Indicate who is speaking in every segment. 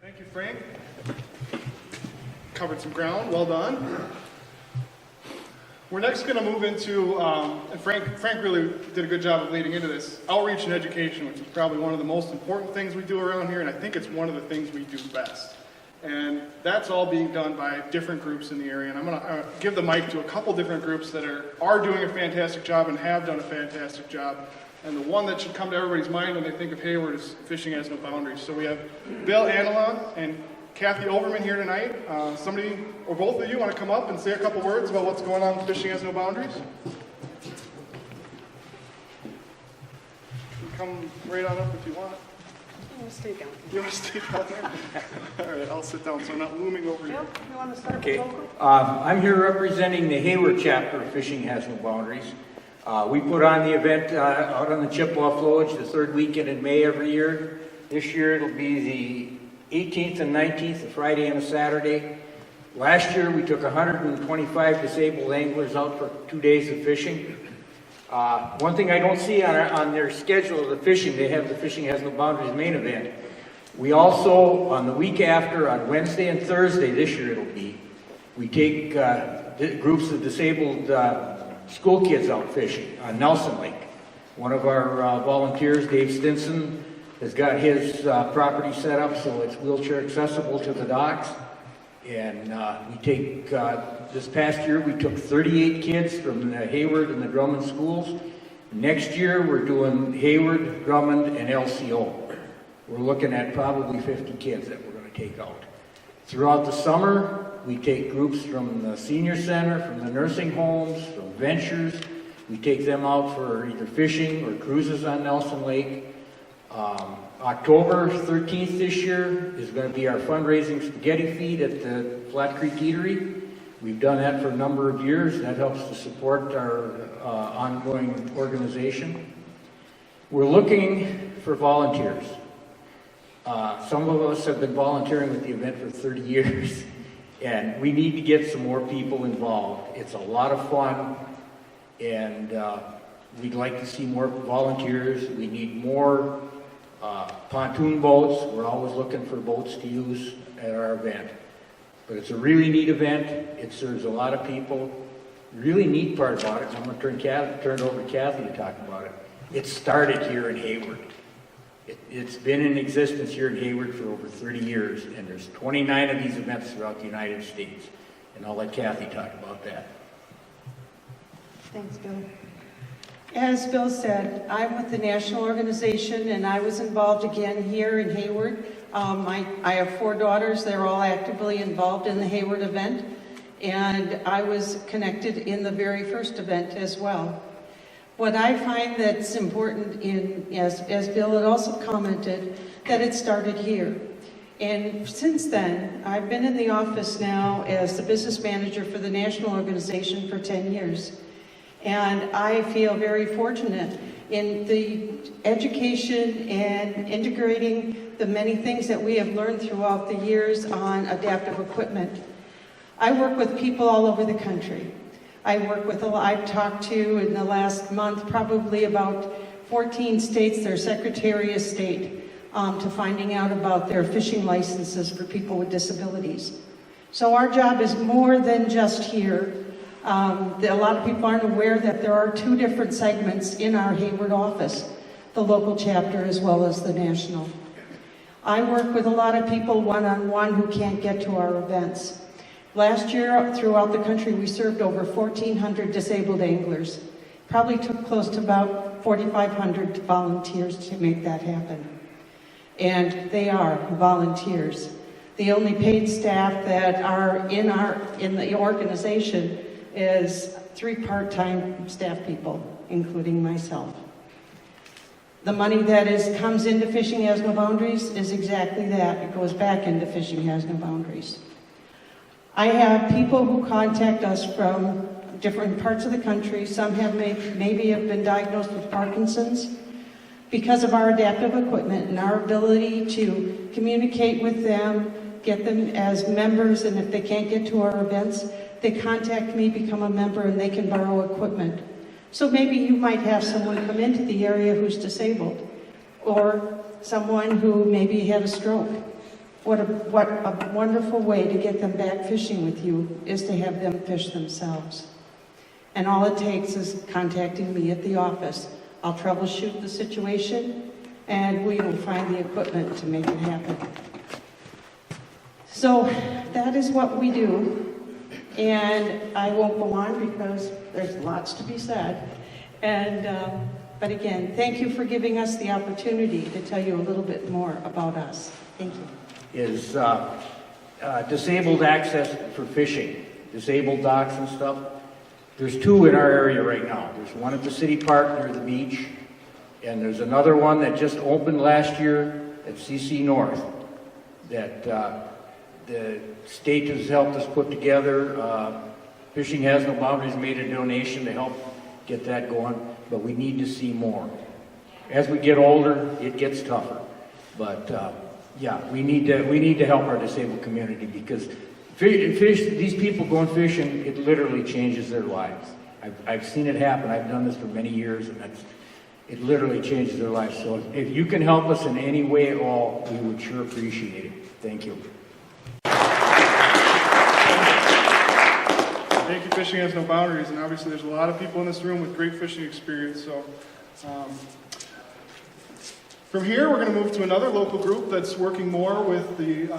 Speaker 1: Thank you, Frank. Covered some ground, well done. We're next going to move into, and Frank really did a good job of leading into this, outreach and education, which is probably one of the most important things we do around here, and I think it's one of the things we do best. And that's all being done by different groups in the area, and I'm going to give the mic to a couple different groups that are doing a fantastic job and have done a fantastic job. And the one that should come to everybody's mind when they think of Hayward is Fishing Has No Boundaries. So we have Bill Analon and Kathy Overman here tonight. Somebody or both of you want to come up and say a couple words about what's going on with Fishing Has No Boundaries? You can come right on up if you want.
Speaker 2: I want to stay down.
Speaker 1: You want to stay down there? All right, I'll sit down so I'm not looming over you.
Speaker 2: Bill, you want to start
Speaker 3: Okay.
Speaker 2: with local?
Speaker 3: I'm here representing the Myhre chapter of Fishing Has No Boundaries. We put on the event out on the Chippewa Flowage the third weekend in May every year. This year it'll be the 18th and 19th, a Friday and a Saturday. Last year we took 125 disabled anglers out for 2 days of fishing. One thing I don't see on their schedule of the fishing, they have the Fishing Has No Boundaries main event. We also, on the week after, on Wednesday and Thursday, this year it'll be, we take groups of disabled school kids out fishing on Nelson Lake. One of our volunteers, Dave Stinson, has got his property set up so it's wheelchair accessible to the docks. And we take, this past year we took 38 kids from the Hayward and the Drummond schools. Next year we're doing Hayward, Drummond, and LCO. We're looking at probably 50 kids that we're going to take out. Throughout the summer, we take groups from the senior center, from the nursing homes, from Ventures. We take them out for either fishing or cruises on Nelson Lake. October 13th this year is going to be our fundraising spaghetti feed at the Flat Creek Eatery. We've done that for a number of years. That helps to support our ongoing organization. We're looking for volunteers. Some of us have been volunteering with the event for 30 years, and we need to get some more people involved. It's a lot of fun, and we'd like to see more volunteers. We need more pontoon boats. We're always looking for boats to use at our event. But it's a really neat event. It serves a lot of people. The really neat part about it, and I'm going to turn it over to Kathy to talk about it. It started here in Hayward. It's been in existence here in Hayward for over 30 years, and there's 29 of these events throughout the United States. And I'll let Kathy talk about that.
Speaker 2: Thanks, Bill. As Bill said, I'm with the national organization, and I was involved again here in Hayward. I have 4 daughters. They're all actively involved in the Hayward event, and I was connected in the very first event as well. What I find that's important as Bill had also commented, that it started here. And since then, I've been in the office now as the business manager for the national organization for 10 years. And I feel very fortunate in the education and integrating the many things that we have learned throughout the years on adaptive equipment. I work with people all over the country. I've talked to in the last month probably about 14 states, their Secretary of State, to finding out about their fishing licenses for people with disabilities. So our job is more than just here. A lot of people aren't aware that there are 2 different segments in our Hayward office, the local chapter as well as the national. I work with a lot of people one-on-one who can't get to our events. Last year, throughout the country, we served over 1,400 disabled anglers. Probably took close to about 4,500 volunteers to make that happen. And they are volunteers. The only paid staff that are in the organization is 3 part-time staff people, including myself. The money that comes into Fishing Has No Boundaries is exactly that. It goes back into Fishing Has No Boundaries. I have people who contact us from different parts of the country. Some have maybe have been diagnosed with Parkinson's. Because of our adaptive equipment and our ability to communicate with them, get them as members, and if they can't get to our events, they contact me, become a member, and they can borrow equipment. So maybe you might have someone come into the area who's disabled, or someone who maybe had a stroke. what a wonderful way to get them back fishing with you is to have them fish themselves. And all it takes is contacting me at the office. I'll troubleshoot the situation, and we will find the equipment to make it happen. So that is what we do. And I won't go on because there's lots to be said. But again, thank you for giving us the opportunity to tell you a little bit more about us. Thank you.
Speaker 3: Is disabled access for fishing, disabled docks and stuff. There's two in our area right now. There's one at the city park near the beach, and there's another one that just opened last year at CC North that the state has helped us put together. Fishing Has No Boundaries made a donation to help get that going, but we need to see more. As we get older, it gets tougher, but yeah, we need to help our disabled community because these people going fishing, it literally changes their lives. I've seen it happen. I've done this for many years, and it literally changes their lives. So if you can help us in any way at all, we would sure appreciate it. Thank you.
Speaker 1: Thank you, Fishing Has No Boundaries, and obviously there's a lot of people in this room with great fishing experience. So from here, we're going to move to another local group that's working more with the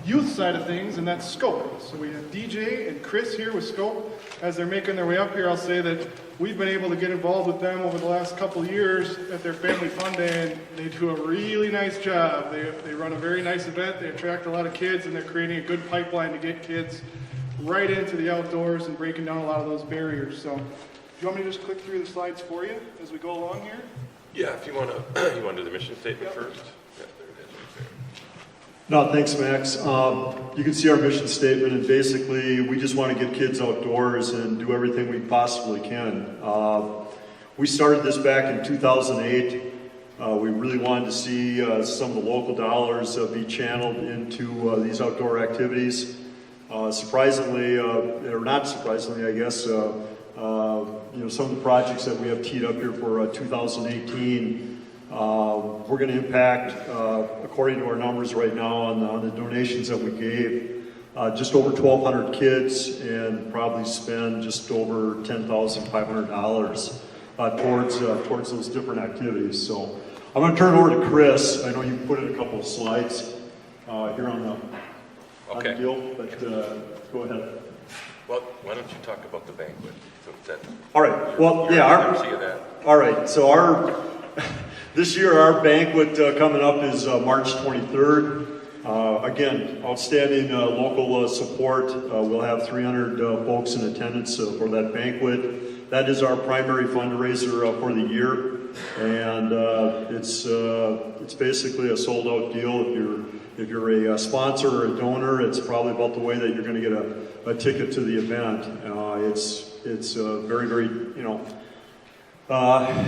Speaker 1: youth side of things, and that's Scope. So we have DJ and Chris here with Scope. As they're making their way up here, I'll say that we've been able to get involved with them over the last couple of years at their Family Fun Day, and they do a really nice job. They run a very nice event. They attract a lot of kids, and they're creating a good pipeline to get kids right into the outdoors and breaking down a lot of those barriers. So, do you want me to just click through the slides for you as we go along here?
Speaker 4: Yeah, if you want to, you want to do the mission statement first? Yeah, there it is.
Speaker 5: No, thanks, Max. You can see our mission statement, and basically, we just want to get kids outdoors and do everything we possibly can. We started this back in 2008. We really wanted to see some of the local dollars be channeled into these outdoor activities. Surprisingly, or not surprisingly, I guess, some of the projects that we have teed up here for 2018, we're going to impact, according to our numbers right now on the donations that we gave, just over 1,200 kids and probably spend just over $10,500 towards those different activities. So I'm going to turn it over to Chris. I know you put in a couple of slides here on the deal, but go ahead.
Speaker 4: Well, why don't you talk about the banquet? So
Speaker 5: All right. Well, yeah. All right. So this year our banquet coming up is March 23rd. Again, outstanding local support. We'll have 300 folks in attendance for that banquet. That is our primary fundraiser for the year, and it's basically a sold-out deal. If you're a sponsor or a donor, it's probably about the way that you're going to get a ticket to the event. It's very, very,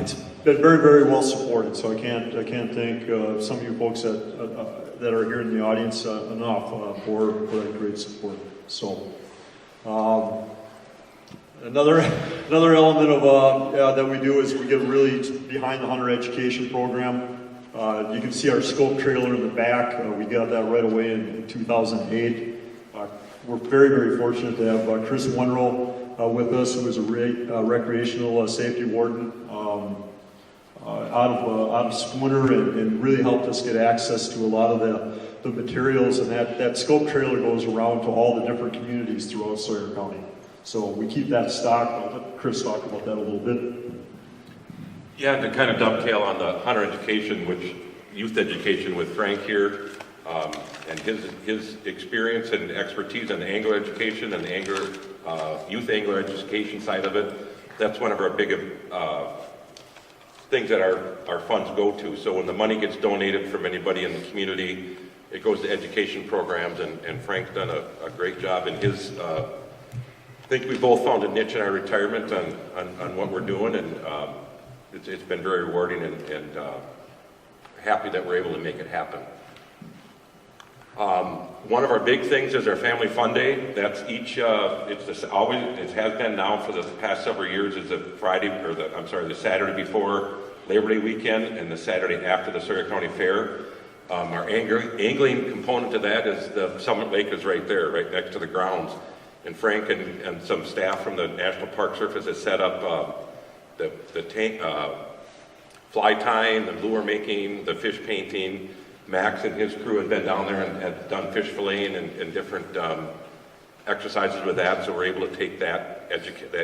Speaker 5: it's been very, very well supported. So I can't thank some of you folks that are here in the audience enough for that great support. So another element of that we do is we get really behind the hunter education program. You can see our scope trailer in the back. We got that right away in 2008. We're very, very fortunate to have Chris Wunrow with us, who is a recreational safety warden out of Spooner, and really helped us get access to a lot of the materials. And that scope trailer goes around to all the different communities throughout Sawyer County. So we keep that stocked. I'll let Chris talk about that a little bit.
Speaker 4: Yeah, to kind of dovetail on the hunter education, youth education with Frank here, and his experience and expertise in angler education and the youth angler education side of it. That's one of our big things that our funds go to. So when the money gets donated from anybody in the community, it goes to education programs, and Frank's done a great job in his. I think we both found a niche in our retirement on what we're doing, and it's been very rewarding, and happy that we're able to make it happen. One of our big things is our Family Fun Day. That's it has been now for the past several years. Is the Saturday before Labor Day weekend and the Saturday after the Sawyer County Fair. Our angling component to that is the Summit Lake is right there, right next to the grounds. And Frank and some staff from the National Park Service has set up the tank, fly tying, the lure making, the fish painting. Max and his crew have been down there and have done fish filleting and different exercises with that, so we're able to take that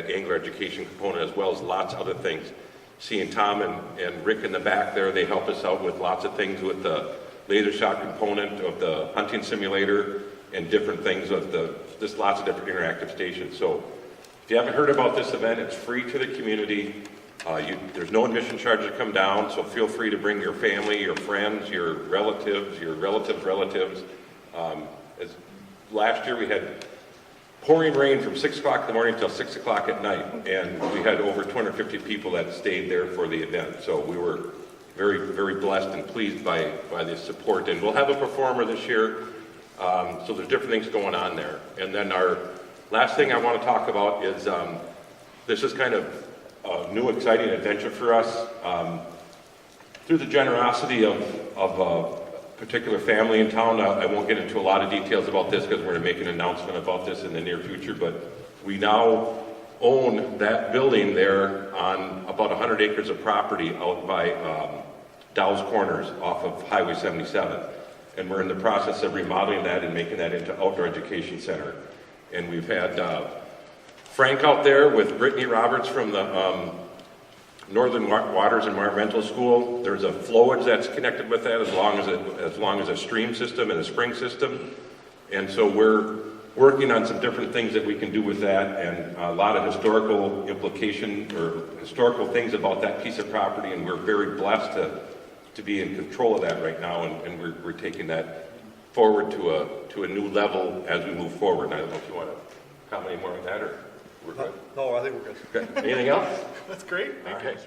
Speaker 4: angler education component as well as lots of other things. Seeing Tom and Rick in the back there, they help us out with lots of things with the laser shot component of the hunting simulator and different things of just lots of different interactive stations. So if you haven't heard about this event, it's free to the community. There's no admission charge to come down, so feel free to bring your family, your friends, your relatives, relatives. Last year we had pouring rain from 6 o'clock in the morning until 6 o'clock at night, and we had over 250 people that stayed there for the event. So we were very, very blessed and pleased by the support. And we'll have a performer this year, so there's different things going on there. And then our last thing I want to talk about is this is kind of a new, exciting adventure for us. Through the generosity of a particular family in town, I won't get into a lot of details about this because we're going to make an announcement about this in the near future, but we now own that building there on about 100 acres of property out by Dow's Corners off of Highway 77. And we're in the process of remodeling that and making that into outdoor education center. And we've had Frank out there with Brittany Roberts from the Northern Waters Environmental School. There's a flowage that's connected with that as long as a stream system and a spring system. And so we're working on some different things that we can do with that, and a lot of historical implication or historical things about that piece of property, and we're very blessed to be in control of that right now, and we're taking that forward to a new level as we move forward. And I don't know if you want to comment any more on that, or we're good?
Speaker 5: No, I think we're good.
Speaker 4: Okay. Anything else?
Speaker 1: That's great.
Speaker 4: All right.